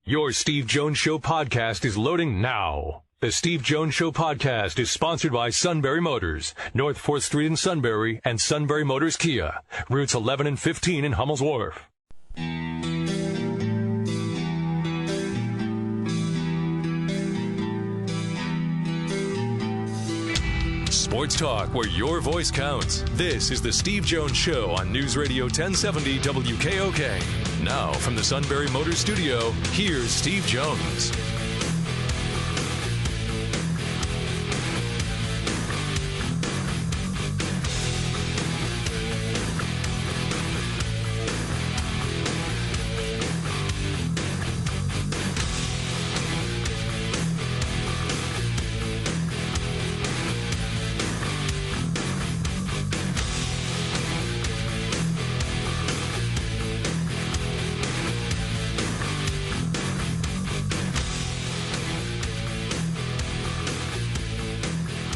Your Steve Jones Show podcast is loading now. The Steve Jones Show podcast is sponsored by Sunbury Motors, North 4th Street in Sunbury, and Sunbury Motors Kia, routes 11 and 15 in Hummel's Wharf. Sports talk where your voice counts. This is the Steve Jones Show on News Radio 1070 WKOK. Now from the Sunbury Motors Studio, here's Steve Jones.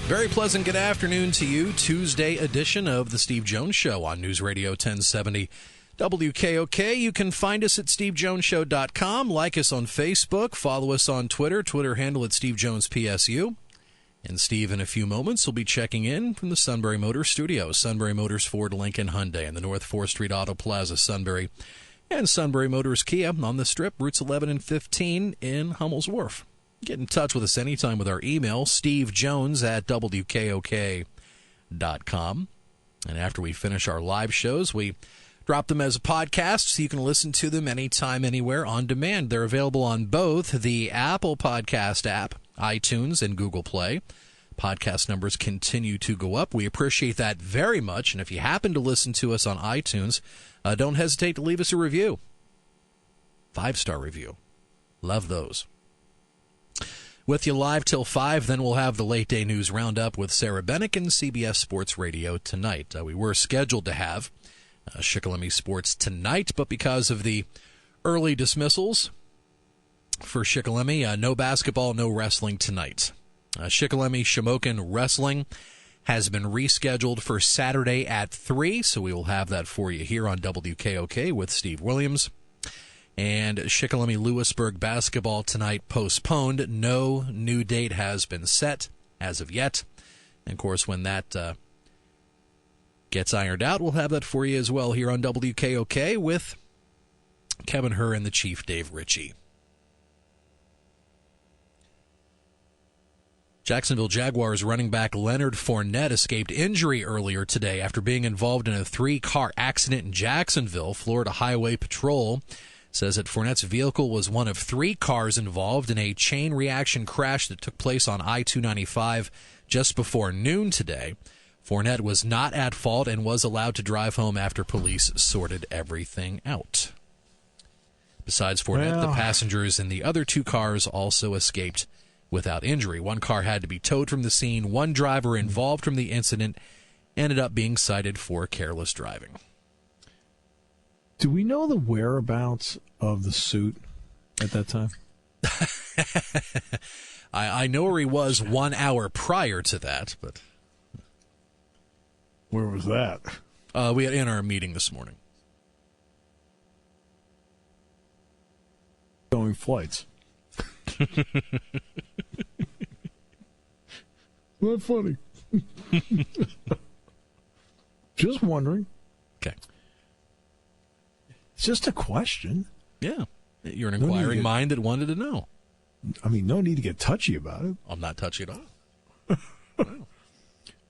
Very pleasant good afternoon to you. Tuesday edition of the Steve Jones Show on News Radio 1070 WKOK. You can find us at stevejonesshow.com. Like us on Facebook. Follow us on Twitter. Twitter handle at SteveJonesPSU. And Steve, in a few moments, will be checking in from the Sunbury Motors Studio. Sunbury Motors, Ford, Lincoln, Hyundai, and the North 4th Street Auto Plaza, Sunbury. And Sunbury Motors Kia on the Strip, routes 11 and 15 in Hummel's Wharf. Get in touch with us anytime with our email, stevejones@WKOK.com. And after we finish our live shows, we drop them as a podcast so you can listen to them anytime, anywhere, on demand. They're available on both the Apple Podcast app, iTunes, and Google Play. Podcast numbers continue to go up. We appreciate that very much. And if you happen to listen to us on iTunes, don't hesitate to leave us a review. 5-star review. Love those. With you live till 5, then we'll have the Late Day News Roundup with Sarah Bennick and CBS Sports Radio tonight. We were scheduled to have Shikellamy Sports tonight, but because of the early dismissals for Shikellamy, no basketball, no wrestling tonight. Shikellamy Shamokin Wrestling has been rescheduled for Saturday at 3, so we will have that for you here on WKOK with Steve Williams. And Shikellamy Lewisburg basketball tonight postponed. No new date has been set as of yet. And, of course, when that gets ironed out, we'll have that for you as well here on WKOK with Kevin Herr and the Chief Dave Ritchie. Jacksonville Jaguars running back Leonard Fournette escaped injury earlier today after being involved in a 3-car accident in Jacksonville. Florida Highway Patrol says that Fournette's vehicle was one of 3 cars involved in a chain reaction crash that took place on I-295 just before noon today. Fournette was not at fault and was allowed to drive home after police sorted everything out. Besides Fournette, the passengers in the other 2 cars also escaped without injury. 1 car had to be towed from the scene. 1 driver involved from the incident ended up being cited for careless driving. Do we know the whereabouts of the suit at that time? I know where he was 1 hour prior to that, but where was that? We had in our meeting this morning. Going flights. Not funny. Just wondering. Okay. It's just a question. Yeah. You're an inquiring mind that wanted to know. I mean, no need to get touchy about it. I'm not touchy at all. Wow.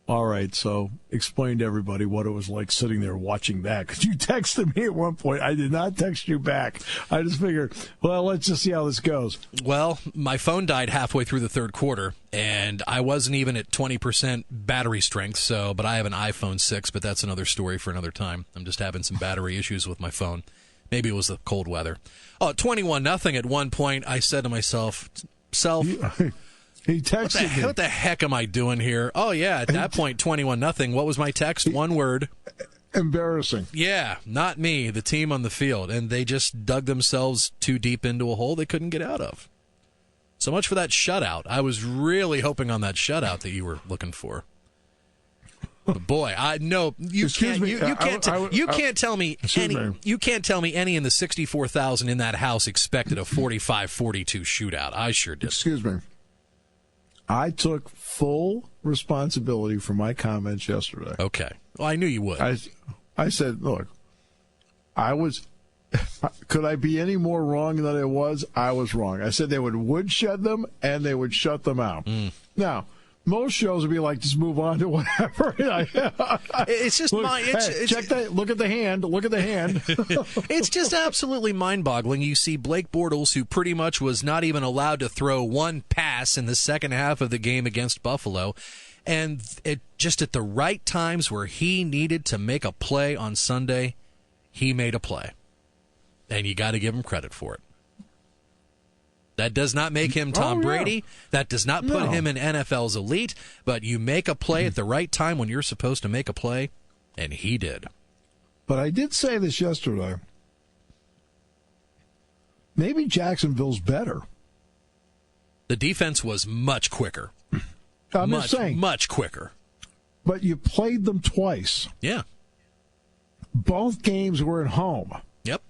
All right, so explain to everybody what it was like sitting there watching that. Because you texted me at one point. I did not text you back. I just figured, well, let's just see how this goes. Well, my phone died halfway through the third quarter, and I wasn't even at 20% battery strength. But I have an iPhone 6, but that's another story for another time. I'm just having some battery issues with my phone. Maybe it was the cold weather. 21-0 at one point. I said to myself, He texted me. What the heck am I doing here? Oh, yeah, at that point, 21-0. What was my text? One word. Embarrassing. Yeah, not me, the team on the field. And they just dug themselves too deep into a hole they couldn't get out of. So much for that shutout. I was really hoping on that shutout that you were looking for. Boy, you can't tell me any in the 64,000 in that house expected a 45-42 shootout. I sure did. Excuse me. I took full responsibility for my comments yesterday. Okay. Well, I knew you would. I said, look, could I be any more wrong than I was? I was wrong. I said they would woodshed them and they would shut them out. Now, most shows would be like, just move on to whatever. It's just check that. Look at the hand. Look at the hand. It's just absolutely mind-boggling. You see Blake Bortles, who pretty much was not even allowed to throw one pass in the second half of the game against Buffalo, and just at the right times where he needed to make a play on Sunday, he made a play, and you got to give him credit for it. That does not make him Tom Brady. That does not put him in NFL's elite. But you make a play at the right time when you're supposed to make a play, and he did. But I did say this yesterday. Maybe Jacksonville's better. The defense was much quicker. I'm just saying. Much quicker. But you played them twice. Yeah. Both games were at home. Yep.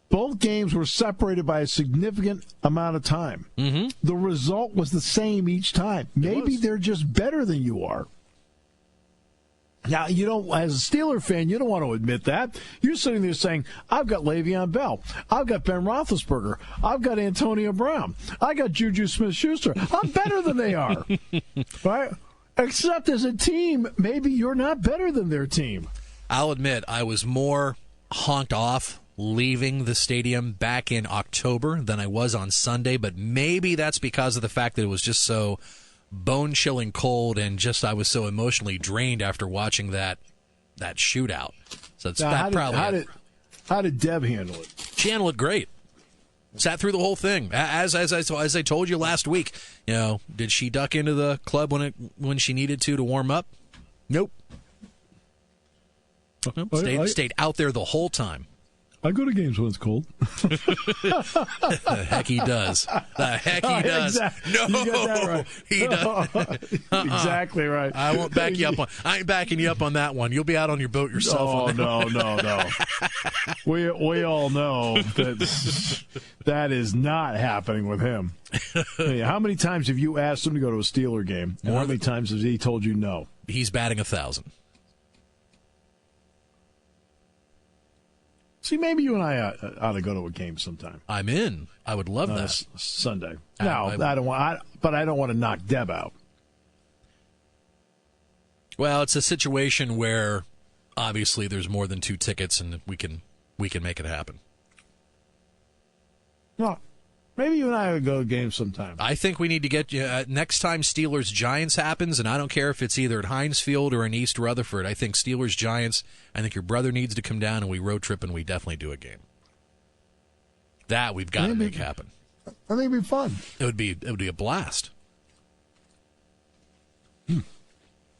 Both games were separated by a significant amount of time. Mm-hmm. The result was the same each time. Maybe they're just better than you are. Now, you don't, as a Steeler fan, you don't want to admit that. You're sitting there saying, I've got Le'Veon Bell. I've got Ben Roethlisberger. I've got Antonio Brown. I got Juju Smith-Schuster. I'm better than they are. Right? Except as a team, maybe you're not better than their team. I'll admit, I was more honked off leaving the stadium back in October than I was on Sunday, but maybe that's because of the fact that it was just so bone-chilling cold and just I was so emotionally drained after watching that shootout. So it's now, how did Deb handle it? She handled it great. Sat through the whole thing. As I told you last week, did she duck into the club when she needed to warm up? Nope. Stayed out there the whole time. I go to games when it's cold. The heck he does. The heck he does. Exactly. No, you got that right. He does. Exactly right. I won't back you up on. I ain't backing you up on that one. You'll be out on your boat yourself. Oh no. We all know that is not happening with him. Hey, how many times have you asked him to go to a Steeler game? And how many times has he told you no? He's batting 1,000. See, maybe you and I ought to go to a game sometime. I'm in. I would love that. Sunday. No, I don't want. But I don't want to knock Deb out. Well, it's a situation where obviously there's more than 2 tickets, and we can make it happen. No, maybe you and I would go to a game sometime. I think we need to get you next time Steelers-Giants happens, and I don't care if it's either at Heinz Field or in East Rutherford. I think Steelers-Giants, I think your brother needs to come down, and we road trip, and we definitely do a game. That we've got to make happen. I think it'd be fun. It would be a blast.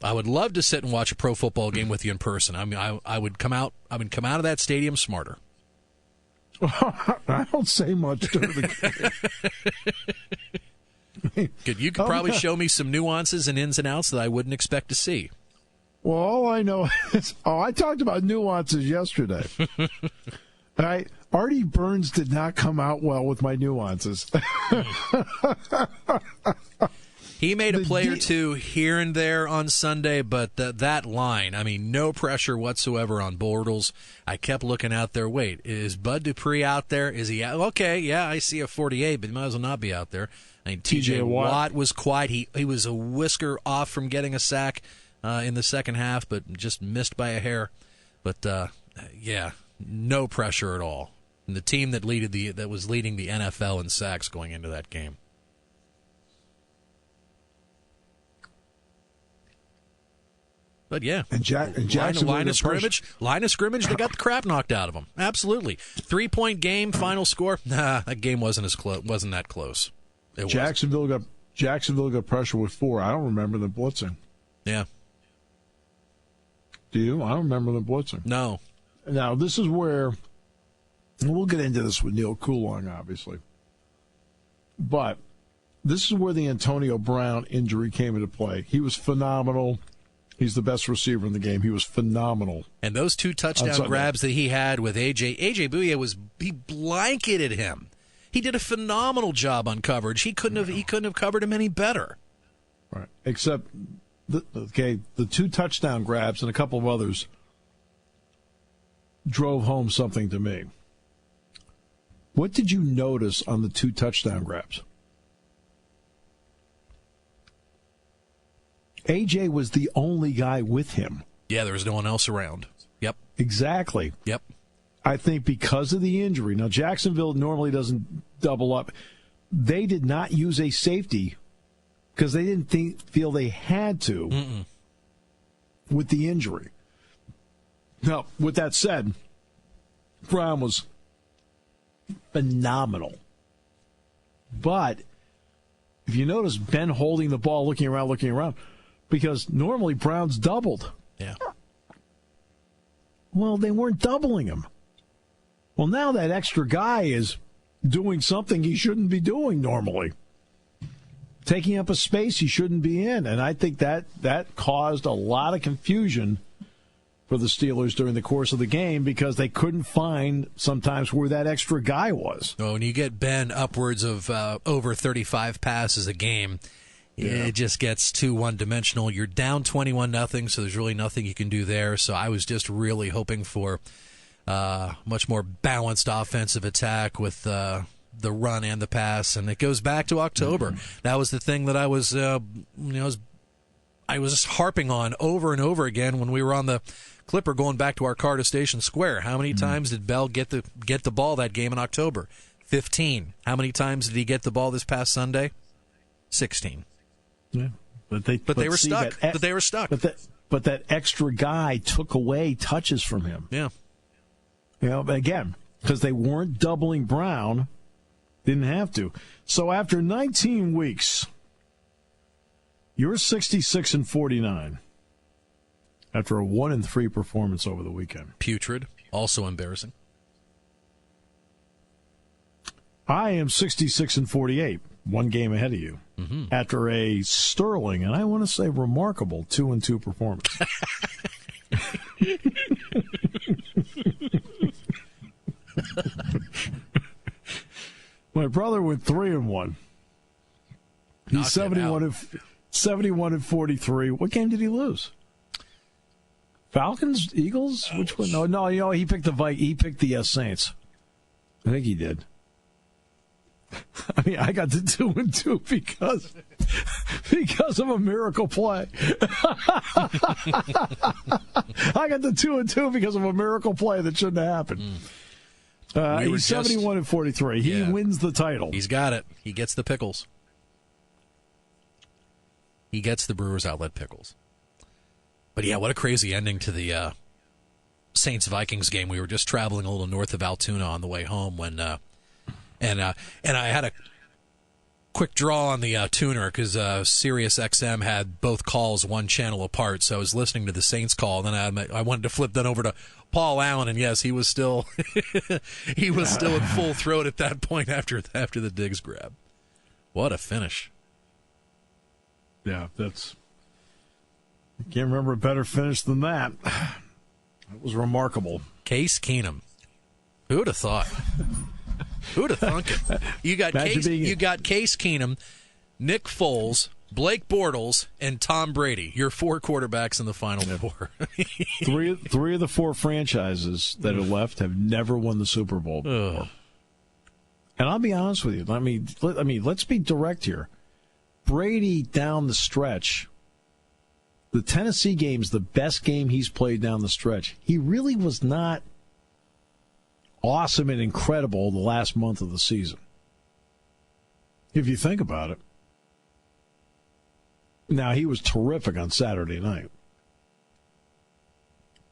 I would love to sit and watch a pro football game with you in person. I mean, I would come out of that stadium smarter. I don't say much during the game. You could probably show me some nuances and ins and outs that I wouldn't expect to see. Well, all I know is, I talked about nuances yesterday. All right, Artie Burns did not come out well with my nuances. He made a play or two here and there on Sunday, but that line, I mean, no pressure whatsoever on Bortles. I kept looking out there. Wait, is Bud Dupree out there? Is he out? Okay, yeah, I see a 48, but he might as well not be out there. I mean, T.J. Watt was quiet. He was a whisker off from getting a sack in the second half, but just missed by a hair. But, yeah, no pressure at all. And the team that was leading the NFL in sacks going into that game. But yeah, line of scrimmage, they got the crap knocked out of them. Absolutely, 3-point game, final score. Nah, that game wasn't that close. Jacksonville got pressure with 4. I don't remember them blitzing. Yeah. Do you? I don't remember them blitzing. No. Now this is where we'll get into this with Neil Coulon, obviously, but this is where the Antonio Brown injury came into play. He was phenomenal. He's the best receiver in the game. He was phenomenal. And those 2 touchdown grabs that he had with A.J. Bouye he blanketed him. He did a phenomenal job on coverage. He couldn't have covered him any better. Right. Except, the 2 touchdown grabs and a couple of others drove home something to me. What did you notice on the 2 touchdown grabs? A.J. was the only guy with him. Yeah, there was no one else around. Yep. Exactly. Yep. I think because of the injury. Now, Jacksonville normally doesn't double up. They did not use a safety because they didn't feel they had to with the injury. Now, with that said, Brown was phenomenal. But if you notice Ben holding the ball, looking around, because normally Brown's doubled. Yeah. Well, they weren't doubling him. Well, now that extra guy is doing something he shouldn't be doing normally. Taking up a space he shouldn't be in. And I think that caused a lot of confusion for the Steelers during the course of the game because they couldn't find sometimes where that extra guy was. Oh, when you get Ben upwards of over 35 passes a game, it just gets too one-dimensional. You're down 21-0, so there's really nothing you can do there. So I was just really hoping for much more balanced offensive attack with the run and the pass, and it goes back to October. That was the thing that I was, I was harping on over and over again when we were on the Clipper going back to our car to Station Square. How many times did Bell get the ball that game in October? 15. How many times did he get the ball this past Sunday? 16. Yeah, but they were stuck. But that extra guy took away touches from him. Yeah. Again, because they weren't doubling Brown, didn't have to. So after 19 weeks, you're 66-49 after a 1-3 performance over the weekend. Putrid, also embarrassing. I am 66-48, one game ahead of you, after a sterling, and I want to say remarkable 2-2 performance. My brother went 3-1. He's 71-43. What game did he lose? Falcons, Eagles? Which one? No. He picked He picked the Saints. I think he did. I mean, I got the 2-2 because of a miracle play. I got the 2-2 because of a miracle play that shouldn't have happened. He's 71-43. He wins the title. He's got it. He gets the pickles. He gets the Brewers Outlet pickles. But yeah, what a crazy ending to the Saints-Vikings game. We were just traveling a little north of Altoona on the way home when, and I had a quick draw on the tuner because Sirius XM had both calls one channel apart. So I was listening to the Saints call, and then I wanted to flip that over to Paul Allen, and yes, he was still in full throat at that point after the Diggs grab. What a finish! Yeah, I can't remember a better finish than that. It was remarkable. Case Keenum. Who would have thought? Who'd have thunk it? You got Case Keenum, Nick Foles, Blake Bortles, and Tom Brady. Your 4 quarterbacks in the Final Four. three of the 4 franchises that are left have never won the Super Bowl before. And I'll be honest with you. I mean, let's be direct here. Brady down the stretch, the Tennessee game's the best game he's played down the stretch. He really was not awesome and incredible the last month of the season, if you think about it. Now, he was terrific on Saturday night.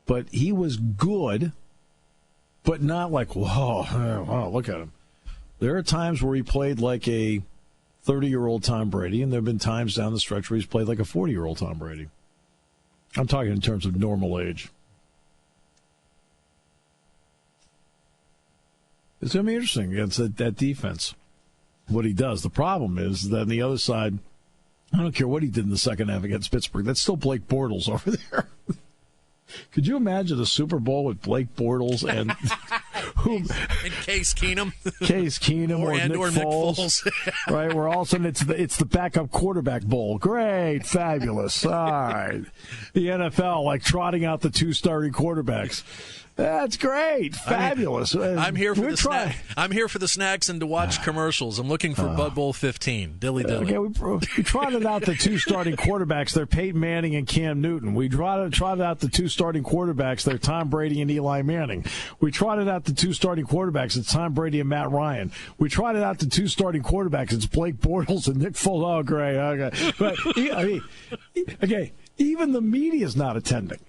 But he was good, but not like, wow, look at him. There are times where he played like a 30-year-old Tom Brady, and there have been times down the stretch where he's played like a 40-year-old Tom Brady. I'm talking in terms of normal age. It's going to be interesting against that defense, what he does. The problem is that on the other side, I don't care what he did in the second half against Pittsburgh. That's still Blake Bortles over there. Could you imagine a Super Bowl with Blake Bortles and and Case Keenum, or Nick Foles, right? Where all of a sudden it's the backup quarterback bowl. Great, fabulous. All right, the NFL like trotting out the 2 starting quarterbacks. That's great, fabulous. I'm here for I'm here for the snacks and to watch commercials. I'm looking for Bud Bowl 15. Dilly dilly. Okay, we trotted out the 2 starting quarterbacks. They're Peyton Manning and Cam Newton. We trotted out the 2 starting quarterbacks. They're Tom Brady and Eli Manning. We trotted out the 2 starting quarterbacks. It's Tom Brady and Matt Ryan. We trotted out the 2 starting quarterbacks. It's Blake Bortles and Nick Foles. Oh, great. Okay, but okay. Even the media's not attending.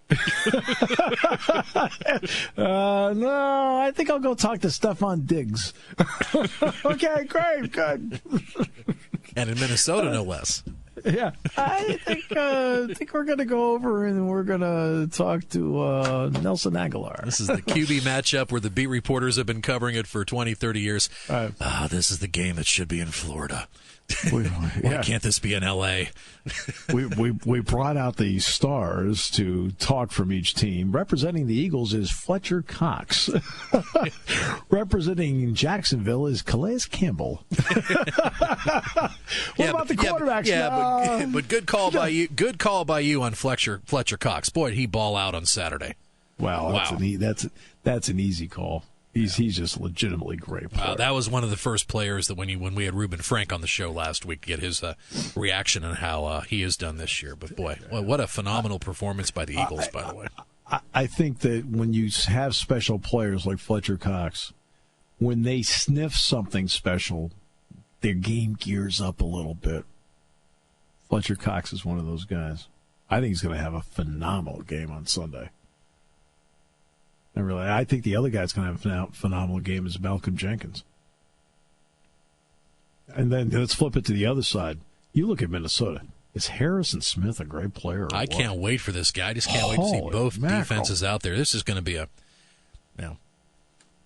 No, I think I'll go talk to Stephon Diggs. Okay, great, good. And in Minnesota, no less. Yeah, I think we're going to go over and we're going to talk to Nelson Aguilar. This is the QB matchup where the beat reporters have been covering it for 20, 30 years. This is the game that should be in Florida. Why can't this be in L.A.? we brought out the stars to talk from each team. Representing the Eagles is Fletcher Cox. Representing Jacksonville is Calais Campbell. What about the quarterbacks? But good call by you. Good call by you on Fletcher Cox. Boy, did he ball out on Saturday. Wow. That's an easy call. He's just legitimately great player. Wow, that was one of the first players that when we had Reuben Frank on the show last week to get his reaction on how he has done this year. But boy, what a phenomenal performance by the Eagles, by the way. I think that when you have special players like Fletcher Cox, when they sniff something special, their game gears up a little bit. Fletcher Cox is one of those guys. I think he's going to have a phenomenal game on Sunday. I think the other guy that's going to have a phenomenal game is Malcolm Jenkins. And then let's flip it to the other side. You look at Minnesota. Is Harrison Smith a great player? I can't wait for this guy. I just can't wait to see both defenses out there. This is going to be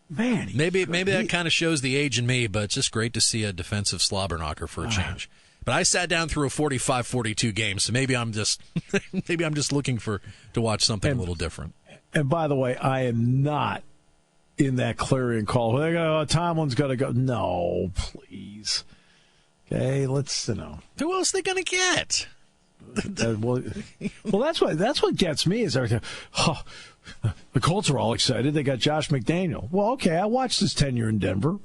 man. Maybe that kind of shows the age in me, but it's just great to see a defensive slobber knocker for a change. But I sat down through a 45-42 game, so maybe I'm just looking to watch something a little different. And by the way, I am not in that clarion call. Tomlin's got to go. No, please. Okay, let's. Who else are they going to get? Well, that's what gets me is everything. Oh, the Colts are all excited. They got Josh McDaniel. Well, okay, I watched his tenure in Denver.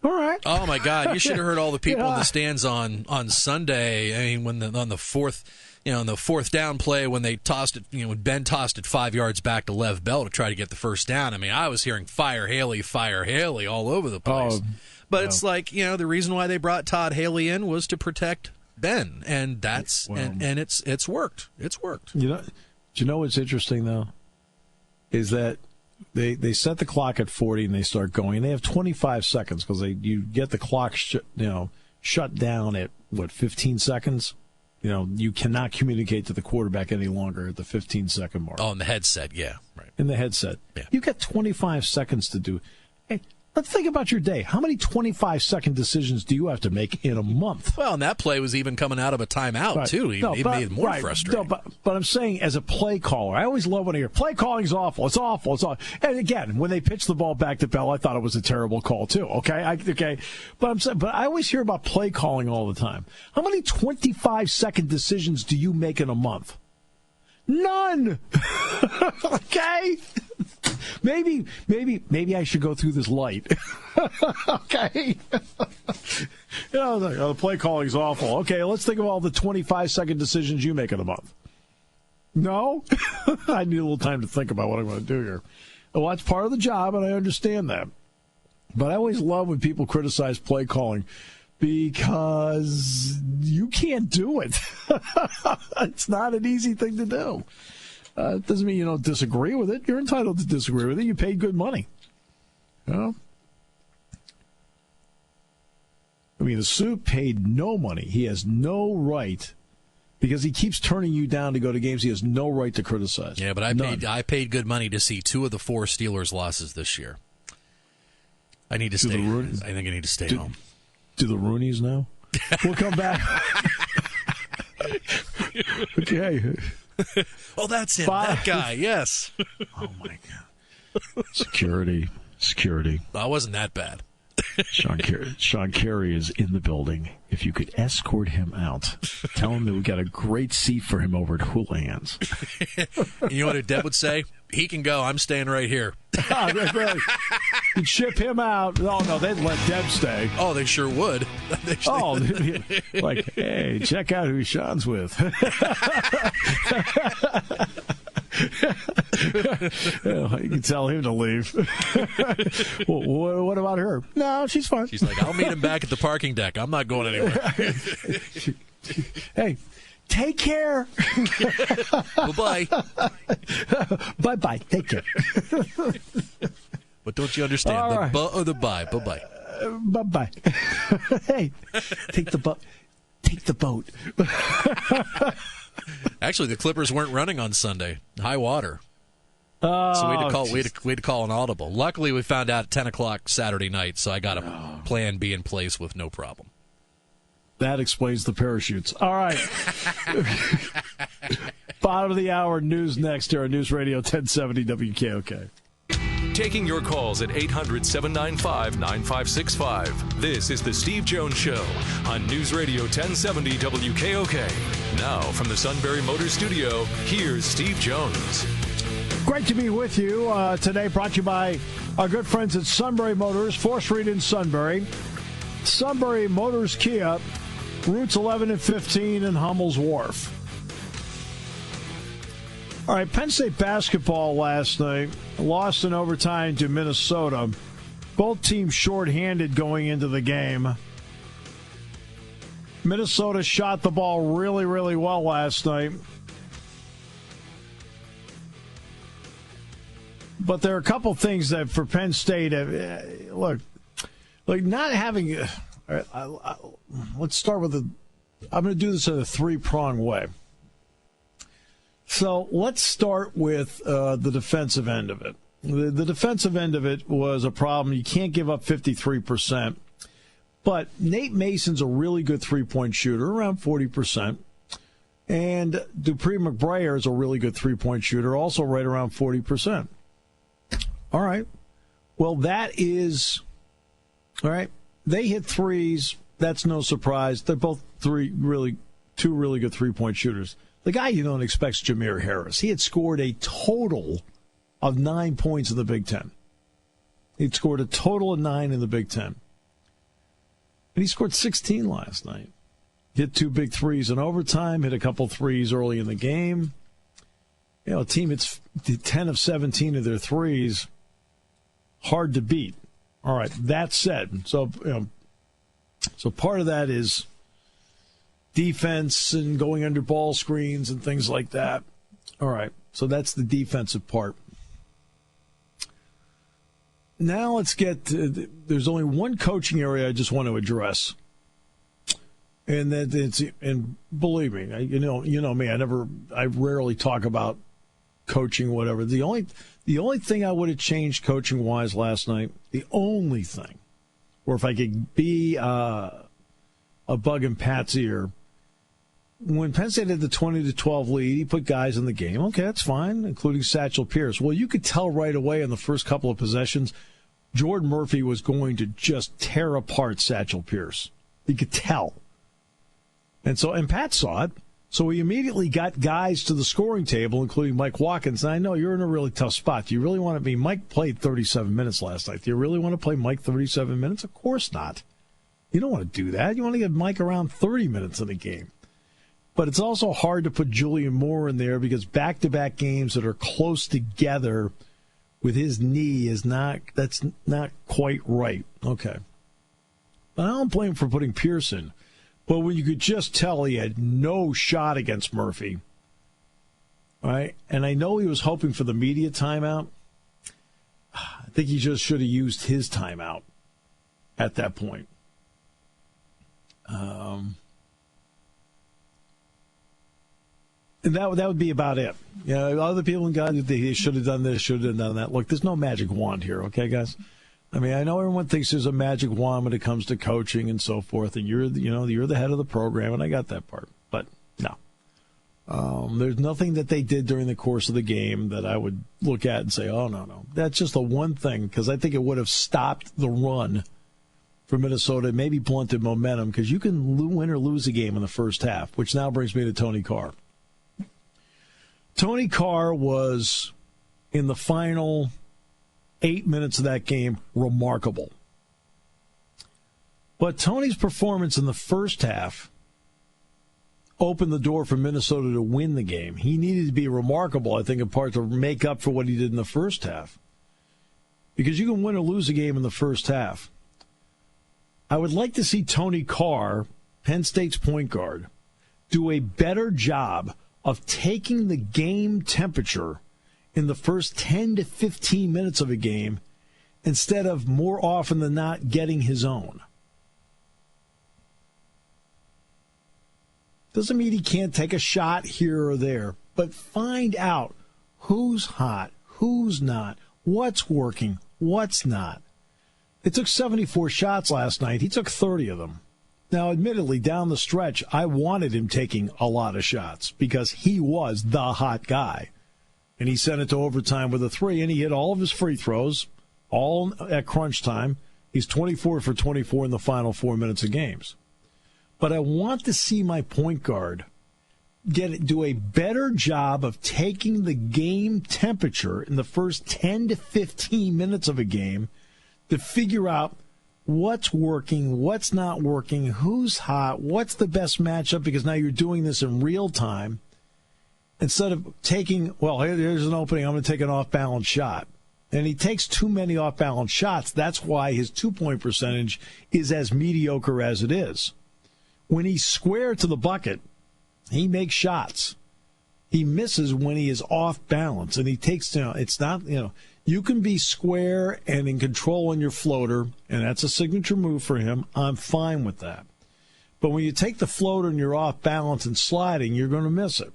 All right. Oh my God! You should have heard all the people in the stands on Sunday. I mean, on the fourth down play when they tossed it, when Ben tossed it 5 yards back to Lev Bell to try to get the first down. I mean, I was hearing fire Haley all over the place. But it's like, the reason why they brought Todd Haley in was to protect Ben, and and it's worked. It's worked. Do you know what's interesting though? Is that they set the clock at 40 and they start going. They have 25 seconds because you get the clock shut down at 15 seconds. You cannot communicate to the quarterback any longer at the 15-second mark. Oh, in the headset, yeah. Right. In the headset. Yeah. You got 25 seconds to do. Hey, let's think about your day. How many 25-second decisions do you have to make in a month? Well, and that play was even coming out of a timeout, too. It made it more frustrating. No, but I'm saying as a play caller, I always love when I hear, play calling is awful. It's awful. It's awful. And again, when they pitched the ball back to Bell, I thought it was a terrible call, too. Okay? But I always hear about play calling all the time. How many 25-second decisions do you make in a month? None. Okay? Maybe I should go through this light. Okay. The play calling is awful. Okay, let's think of all the 25-second decisions you make in a month. No? I need a little time to think about what I'm going to do here. Well, that's part of the job, and I understand that. But I always love when people criticize play calling because you can't do it. It's not an easy thing to do. It doesn't mean you don't disagree with it. You're entitled to disagree with it. You paid good money. I mean, the suit paid no money. He has no right, because he keeps turning you down to go to games. He has no right to criticize. Yeah, but I paid good money to see 2 of the 4 Steelers losses this year. I need to stay. I think I need to stay home. Do the Roonies know? We'll come back. Okay. Oh, that's him. That guy. Yes. Oh my God. Security. That wasn't that bad. Sean Carey is in the building. If you could escort him out, tell him that we got a great seat for him over at Houlihan's. You know what Deb would say? He can go. I'm staying right here. Really. You'd ship him out. Oh, no, they'd let Deb stay. Oh, they sure would. Like, hey, check out who Sean's with. You can tell him to leave. What about her? No, she's fine. She's like, I'll meet him back at the parking deck. I'm not going anywhere. Hey, take care. Bye-bye. Bye-bye. Take care. But don't you understand? All the right. or the bye? Bye-bye. Bye-bye. Hey, take the boat. Take the boat. Actually, the Clippers weren't running on Sunday. High water. Oh, So we had to call an audible. Luckily, we found out at 10 o'clock Saturday night, so I got a plan B in place with no problem. That explains the parachutes. All right. Bottom of the hour news next here on News Radio 1070 WKOK. Taking your calls at 800-795-9565. This is the Steve Jones Show on News Radio 1070 WKOK. Now, from the Sunbury Motors Studio, here's Steve Jones. Great to be with you today, brought to you by our good friends at Sunbury Motors, 4th Street in Sunbury. Sunbury Motors Kia, routes 11 and 15 in Hummel's Wharf. All right, Penn State basketball last night lost in overtime to Minnesota. Both teams shorthanded going into the game. Minnesota shot the ball really, really well last night. But there are a couple things that for Penn State, look, like not having. Let's start with I'm going to do this in a three-pronged way. So let's start with the defensive end of it. The defensive end of it was a problem. You can't give up 53%. But Nate Mason's a really good three-point shooter, around 40%. And Dupree McBrayer is a really good three-point shooter, also right around 40%. All right. Well, that is, all right, they hit threes. That's no surprise. They're both two really good three-point shooters. The guy you don't expect is Jameer Harris. He had scored a total of 9 points in the Big Ten. He'd scored a total of 9 in the Big Ten. And he scored 16 last night. Hit 2 big threes in overtime, hit a couple threes early in the game. You know, a team hits 10 of 17 of their threes. Hard to beat. All right, that said, so part of that is defense and going under ball screens and things like that. All right, so that's the defensive part. Now let's get to, there's only one coaching area I just want to address. And that it's, and believe me, you know me, I rarely talk about coaching, whatever. The only thing I would have changed coaching wise last night, the only thing, or if I could be a bug in Pat's ear, when Penn State had the 20-12 lead, he put guys in the game. Okay, that's fine, including Satchel Pierce. Well, you could tell right away in the first couple of possessions, Jordan Murphy was going to just tear apart Satchel Pierce. You could tell. And Pat saw it. So he immediately got guys to the scoring table, including Mike Watkins. And I know you're in a really tough spot. Do you really want to be? Mike played 37 minutes last night. Do you really want to play Mike 37 minutes? Of course not. You don't want to do that. You want to get Mike around 30 minutes in a game. But it's also hard to put Julian Moore in there because back-to-back games that are close together with his knee that's not quite right. Okay. But I don't blame him for putting Pierce in. But when you could just tell he had no shot against Murphy, all right? And I know he was hoping for the media timeout. I think he just should have used his timeout at that point. And that would be about it. You know, other people in God, they should have done this, should have done that. Look, there's no magic wand here, okay, guys? I mean, I know everyone thinks there's a magic wand when it comes to coaching and so forth, and you're the head of the program, and I got that part. But No. There's nothing that they did during the course of the game that I would look at and say, oh, no. That's just the one thing, because I think it would have stopped the run for Minnesota, maybe blunted momentum, because you can win or lose a game in the first half, which now brings me to Tony Carr. Tony Carr was, in the final 8 minutes of that game, remarkable. But Tony's performance in the first half opened the door for Minnesota to win the game. He needed to be remarkable, I think, in part to make up for what he did in the first half. Because you can win or lose a game in the first half. I would like to see Tony Carr, Penn State's point guard, do a better job of taking the game temperature in the first 10 to 15 minutes of a game instead of more often than not getting his own. Doesn't mean he can't take a shot here or there, but find out who's hot, who's not, what's working, what's not. It took 74 shots last night. He took 30 of them. Now, admittedly, down the stretch, I wanted him taking a lot of shots because he was the hot guy. And he sent it to overtime with a 3, and he hit all of his free throws, all at crunch time. He's 24 for 24 in the final 4 minutes of games. But I want to see my point guard do a better job of taking the game temperature in the first 10 to 15 minutes of a game to figure out what's working, what's not working, who's hot, what's the best matchup, because now you're doing this in real time. Instead of taking, well, here's an opening, I'm going to take an off-balance shot. And he takes too many off-balance shots. That's why his two-point percentage is as mediocre as it is. When he's square to the bucket, he makes shots. He misses when he is off balance, and he takes, it's not, you can be square and in control on your floater, and that's a signature move for him. I'm fine with that. But when you take the floater and you're off balance and sliding, you're going to miss it.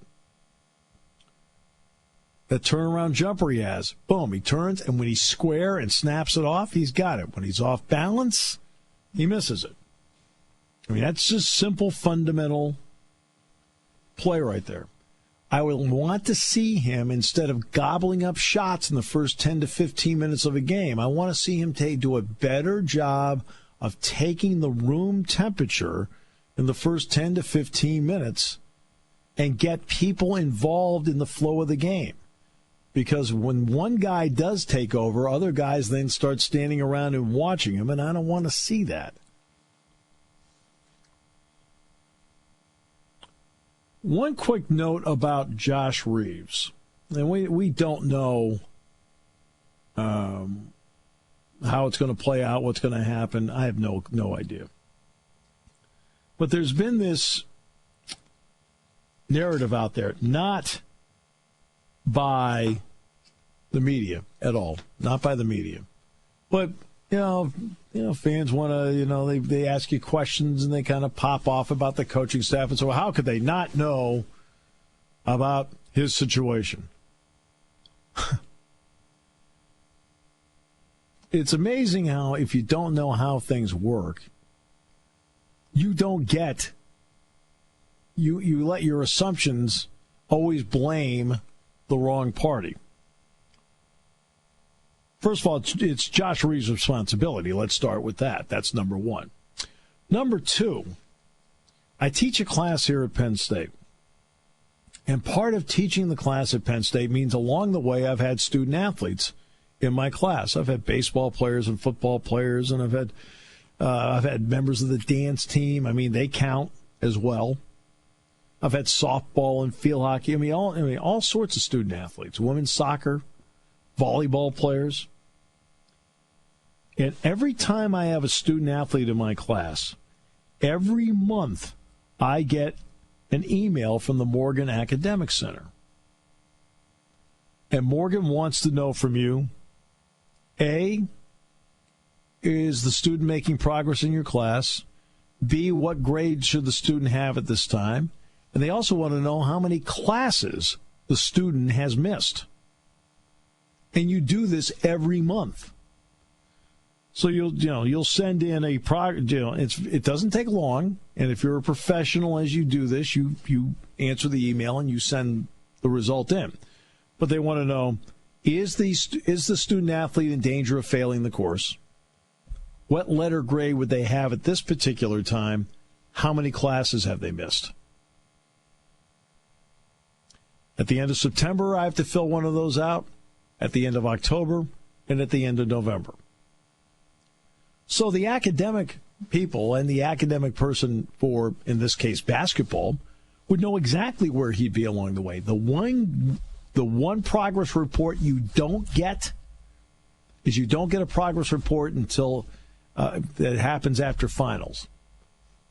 That turnaround jumper he has, boom, he turns, and when he's square and snaps it off, he's got it. When he's off balance, he misses it. I mean, that's just simple, fundamental play right there. I would want to see him, instead of gobbling up shots in the first 10 to 15 minutes of a game, I want to see him do a better job of taking the room temperature in the first 10 to 15 minutes and get people involved in the flow of the game. Because when one guy does take over, other guys then start standing around and watching him, and I don't want to see that. One quick note about Josh Reeves. And we don't know how it's going to play out, what's going to happen. I have no idea. But there's been this narrative out there, not by the media at all, not by the media. But, fans want to, they ask you questions and they kind of pop off about the coaching staff. And so how could they not know about his situation? It's amazing how, if you don't know how things work, you don't get, you let your assumptions always blame the wrong party. First of all, it's Josh Reeves' responsibility. Let's start with that. That's number one. Number two, I teach a class here at Penn State. And part of teaching the class at Penn State means along the way I've had student athletes in my class. I've had baseball players and football players, and I've had members of the dance team. I mean, they count as well. I've had softball and field hockey. All sorts of student athletes. Women's soccer, volleyball players. And every time I have a student athlete in my class, every month I get an email from the Morgan Academic Center. And Morgan wants to know from you, A, is the student making progress in your class? B, what grade should the student have at this time? And they also want to know how many classes the student has missed. And you do this every month. So you'll send in a it doesn't take long, and if you're a professional as you do this, you answer the email and you send the result in. But they want to know, is the student athlete in danger of failing the course? What letter grade would they have at this particular time? How many classes have they missed? At the end of September, I have to fill one of those out. At the end of October, and at the end of November. So the academic people and the academic person for, in this case, basketball, would know exactly where he'd be along the way. The one progress report you don't get is you don't get a progress report until that happens after finals.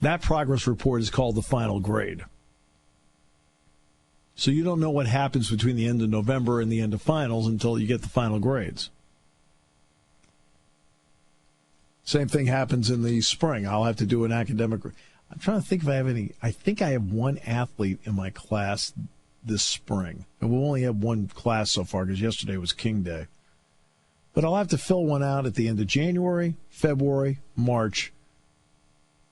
That progress report is called the final grade. So you don't know what happens between the end of November and the end of finals until you get the final grades. Same thing happens in the spring. I'll have to do an academic. I'm trying to think if I have any. I think I have one athlete in my class this spring. And we'll only have one class so far because yesterday was King Day. But I'll have to fill one out at the end of January, February, March.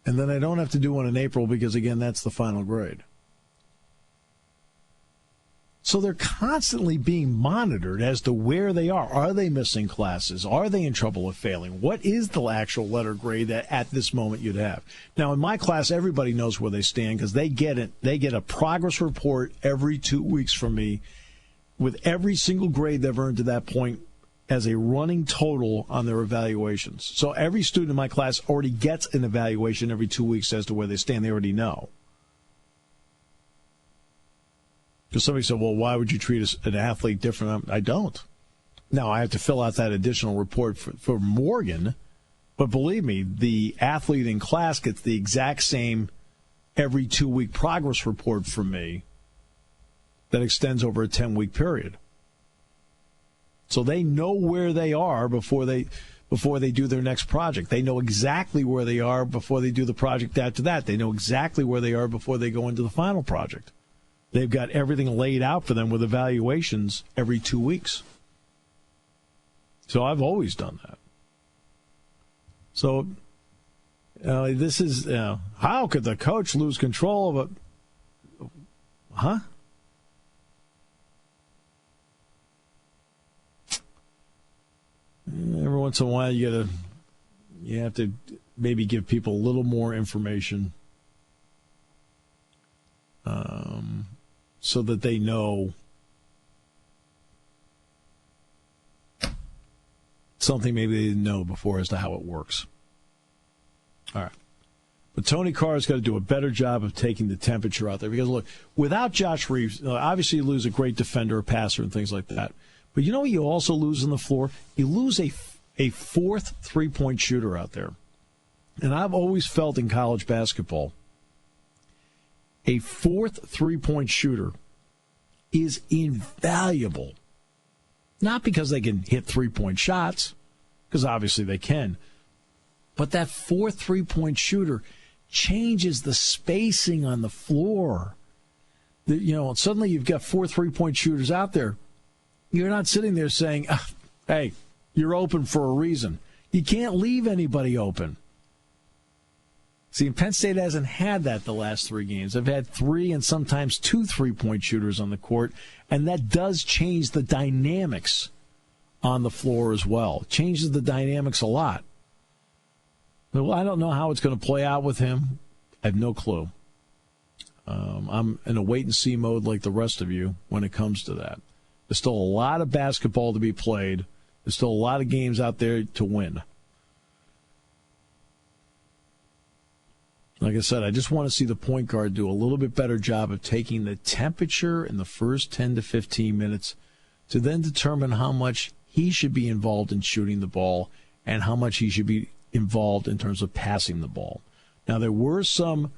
And then I don't have to do one in April because, again, that's the final grade. So they're constantly being monitored as to where they are. Are they missing classes? Are they in trouble of failing? What is the actual letter grade that at this moment you'd have? Now, in my class, everybody knows where they stand because they get it. They get a progress report every 2 weeks from me with every single grade they've earned to that point as a running total on their evaluations. So every student in my class already gets an evaluation every 2 weeks as to where they stand. They already know. Because somebody said, well, why would you treat an athlete different? I don't. Now, I have to fill out that additional report for Morgan, but believe me, the athlete in class gets the exact same every 2 week progress report from me that extends over a 10-week period. So they know where they are before they do their next project. They know exactly where they are before they do the project after that. They know exactly where they are before they go into the final project. They've got everything laid out for them with evaluations every 2 weeks. So I've always done that. So this is, how could the coach lose control of a, huh? Every once in a while you have to maybe give people a little more information. So that they know something maybe they didn't know before as to how it works. All right. But Tony Carr's got to do a better job of taking the temperature out there. Because, look, without Josh Reeves, obviously you lose a great defender, a passer, and things like that. But you know what you also lose on the floor? You lose a fourth three-point shooter out there. And I've always felt in college basketball, a fourth three-point shooter is invaluable. Not because they can hit three-point shots, because obviously they can, but that fourth three-point shooter changes the spacing on the floor. Suddenly you've got four three-point shooters out there. You're not sitting there saying, hey, you're open for a reason. You can't leave anybody open. See, Penn State hasn't had that the last three games. They've had three and sometimes two three-point shooters on the court, and that does change the dynamics on the floor as well. It changes the dynamics a lot. Well, I don't know how it's going to play out with him. I have no clue. I'm in a wait-and-see mode like the rest of you when it comes to that. There's still a lot of basketball to be played. There's still a lot of games out there to win. Like I said, I just want to see the point guard do a little bit better job of taking the temperature in the first 10 to 15 minutes to then determine how much he should be involved in shooting the ball and how much he should be involved in terms of passing the ball. Now, there were some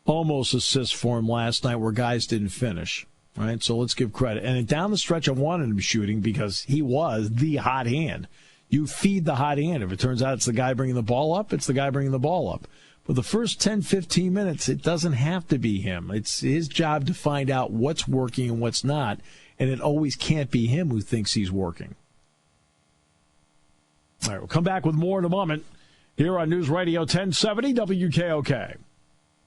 almost assists for him last night where guys didn't finish, right? So let's give credit. And down the stretch, I wanted him shooting because he was the hot hand. You feed the hot hand. If it turns out it's the guy bringing the ball up, it's the guy bringing the ball up. For the first 10, 15 minutes, it doesn't have to be him. It's his job to find out what's working and what's not, and it always can't be him who thinks he's working. All right, we'll come back with more in a moment here on News Radio 1070 WKOK.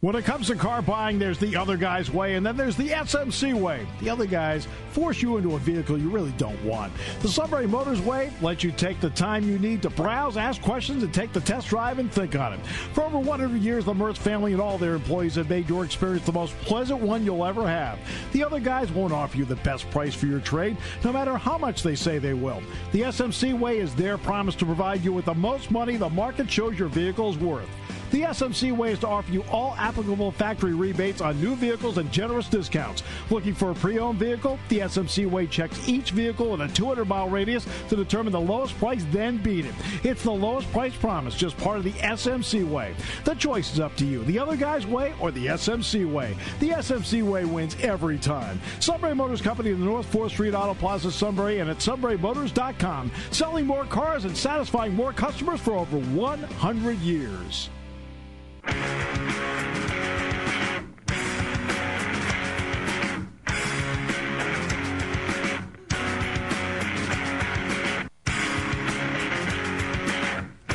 When it comes to car buying, there's the other guy's way, and then there's the SMC way. The other guys force you into a vehicle you really don't want. The Sunbury Motors way lets you take the time you need to browse, ask questions, and take the test drive and think on it. For over 100 years, the Mertz family and all their employees have made your experience the most pleasant one you'll ever have. The other guys won't offer you the best price for your trade, no matter how much they say they will. The SMC way is their promise to provide you with the most money the market shows your vehicle is worth. The SMC way is to offer you all applicable factory rebates on new vehicles and generous discounts. Looking for a pre-owned vehicle? The SMC way checks each vehicle in a 200-mile radius to determine the lowest price, then beat it. It's the lowest price promise, just part of the SMC way. The choice is up to you, the other guy's way or the SMC way. The SMC way wins every time. Sunbury Motors Company in the North 4th Street Auto Plaza, Sunbury, and at sunburymotors.com. Selling more cars and satisfying more customers for over 100 years.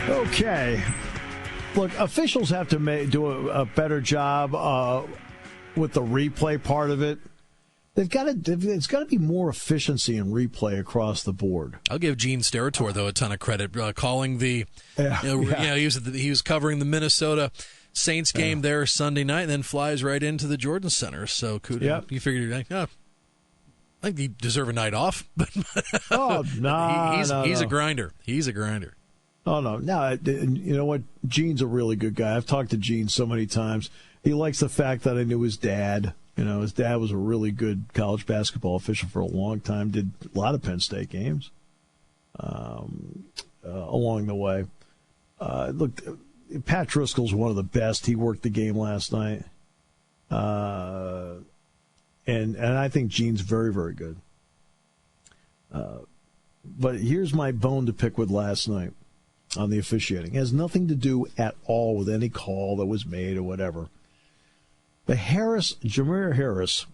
Okay. Look, officials have to do a better job with the replay part of it. It's got to be more efficiency in replay across the board. I'll give Gene Steratore, though, a ton of credit, calling the. He was covering the Minnesota Saints game there Sunday night, and then flies right into the Jordan Center. So kudos. You figured, I think he deserve a night off. But he's a grinder. He's a grinder. Oh no! You know what? Gene's a really good guy. I've talked to Gene so many times. He likes the fact that I knew his dad. His dad was a really good college basketball official for a long time. Did a lot of Penn State games along the way. Look, Pat Driscoll's one of the best. He worked the game last night, and I think Gene's very, very good. But here's my bone to pick with last night on the officiating. It has nothing to do at all with any call that was made or whatever. But Jameer Harris,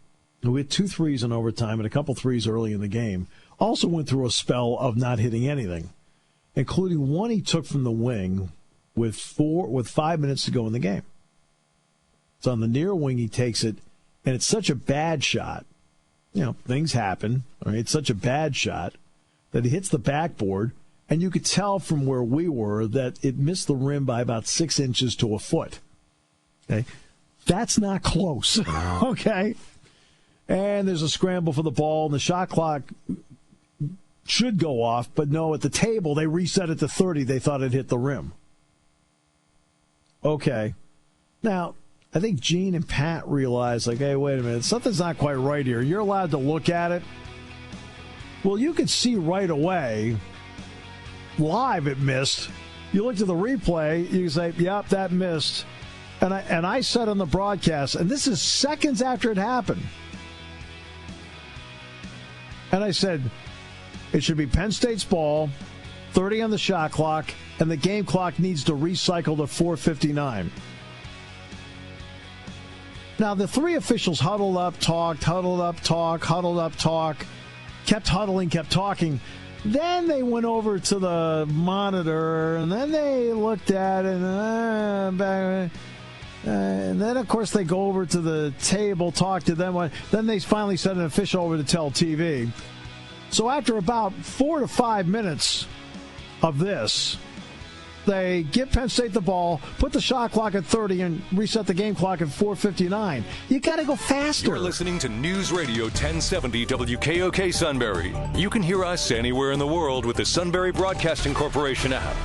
who hit 2 threes in overtime and a couple threes early in the game, also went through a spell of not hitting anything, including one he took from the wing with 5 minutes to go in the game. It's on the near wing, he takes it, and it's such a bad shot. Things happen. All right? It's such a bad shot that he hits the backboard, and you could tell from where we were that it missed the rim by about 6 inches to a foot. Okay? That's not close. Okay? And there's a scramble for the ball, and the shot clock should go off, but no, at the table, they reset it to 30. They thought it hit the rim. Okay. Now, I think Gene and Pat realized, hey, wait a minute, something's not quite right here. You're allowed to look at it. Well, you could see right away, live it missed. You look at the replay, you can say, yep, that missed. And I said on the broadcast, and this is seconds after it happened, and I said, it should be Penn State's ball, 30 on the shot clock, and the game clock needs to recycle to 4:59. Now, the 3 officials huddled up, talked, huddled up, talk, huddled up, talk, kept huddling, kept talking. Then they went over to the monitor, and then they looked at it, and then, of course, they go over to the table, talk to them. Then they finally sent an official over to tell TV. So after about 4 to 5 minutes of this, they give Penn State the ball, put the shot clock at 30, and reset the game clock at 4:59. You got to go faster. You're listening to News Radio 1070 WKOK Sunbury. You can hear us anywhere in the world with the Sunbury Broadcasting Corporation app.